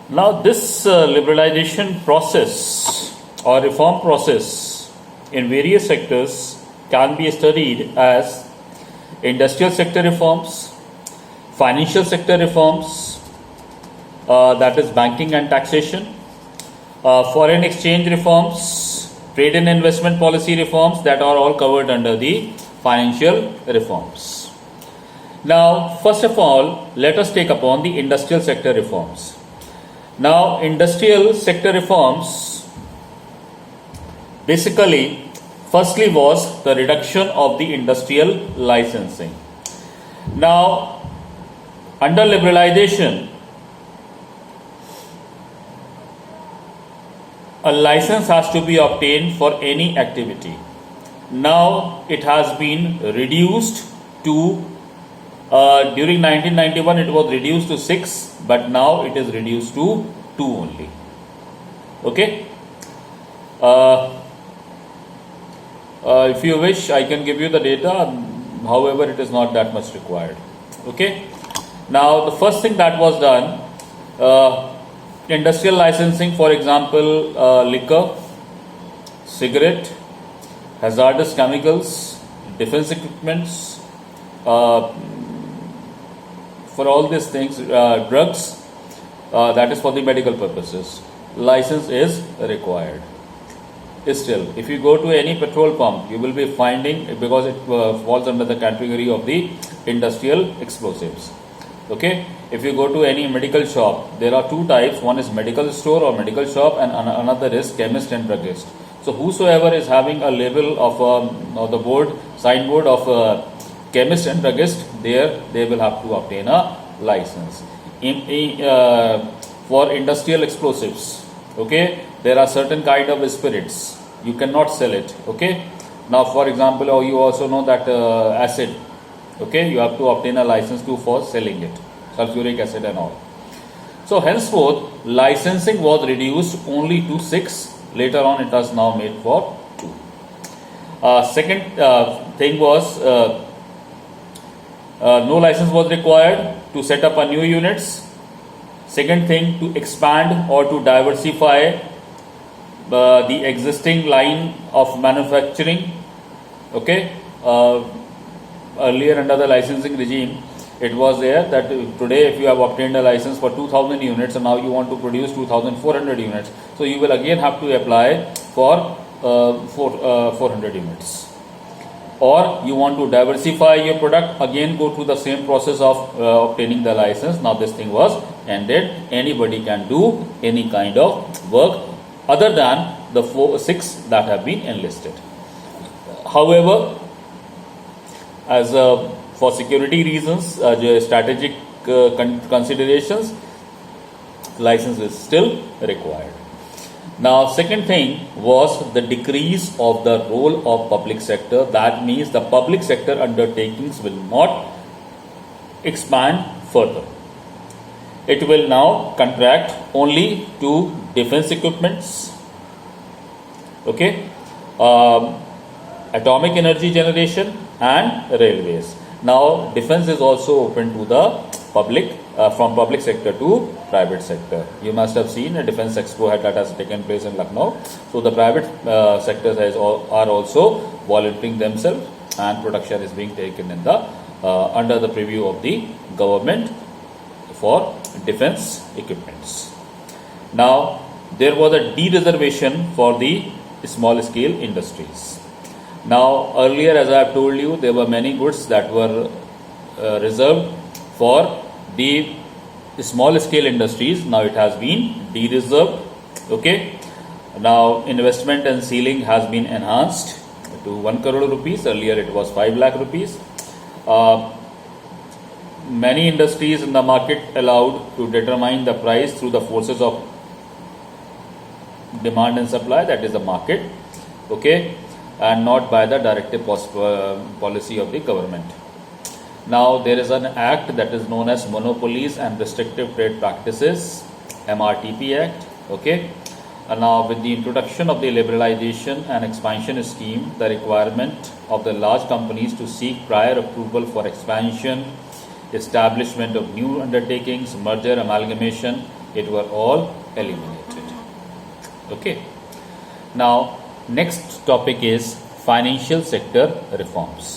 Now, this liberalization process or reform process in various sectors can be studied as industrial sector reforms, financial sector reforms, that is banking and taxation, foreign exchange reforms, trade and investment policy reforms, that are all covered under the financial reforms. Now, first of all, let us take upon the industrial sector reforms. Now, industrial sector reforms basically, firstly was the reduction of the industrial licensing. Now, under liberalization, a license has to be obtained for any activity. Now, it has been reduced to during 1991 it was reduced to 6, but now it is reduced to 2 only. Okay. If you wish, I can give you the data. However, it is not that much required. Okay. Now, the first thing that was done, industrial licensing, for example, liquor, cigarette, hazardous chemicals, defense equipments, for all these things, drugs, that is for the medical purposes, license is required. Still, if you go to any petrol pump, you will be finding, because it falls under the category of the industrial explosives. Okay, if you go to any medical shop, there are two types. One is medical store or medical shop, and another is chemist and druggist. So whosoever is having a label of the board, signboard of chemist and druggist, there they will have to obtain a license. For industrial explosives, okay, there are certain kind of spirits, you cannot sell it. Okay, now for example, you also know that acid, okay, you have to obtain a license for selling it, sulfuric acid and all. So henceforth, licensing was reduced only to 6. Later on, it was now made for 2. Second thing was no license was required to set up a new units. Second thing, to expand or to diversify the existing line of manufacturing. Okay, earlier under the licensing regime, it was there that today if you have obtained a license for 2000 units and now you want to produce 2400 units, so you will again have to apply for 400 units. Or you want to diversify your product, again go through the same process of obtaining the license. Now this thing was ended. Anybody can do any kind of work other than the 6 that have been enlisted. However, as for security reasons, strategic considerations, license is still required. Now, second thing was the decrease of the role of public sector. That means the public sector undertakings will not expand further. It will now contract only to defense equipments, okay, atomic energy generation and railways. Now, defense is also open to the public, from public sector to private sector. You must have seen a defense expo that has taken place in Lucknow. So the private sectors are also volunteering themselves, and production is being taken in the under the preview of the government for defense equipments. Now, there was a de-reservation for the small scale industries. Now, earlier, as I have told you, there were many goods that were reserved for the small scale industries. Now it has been de-reserved. Okay. Now investment and ceiling has been enhanced to 1 crore rupees. Earlier it was 5 lakh rupees. Many industries in the market allowed to determine the price through the forces of demand and supply, that is the market. Okay, and not by the directive policy of the government. Now there is an act that is known as Monopolies and Restrictive Trade Practices, MRTP Act. Okay, and now with the introduction of the liberalization and expansion scheme, the requirement of the large companies to seek prior approval for expansion, establishment of new undertakings, merger, amalgamation, it were all eliminated. Okay. Now next topic is financial sector reforms.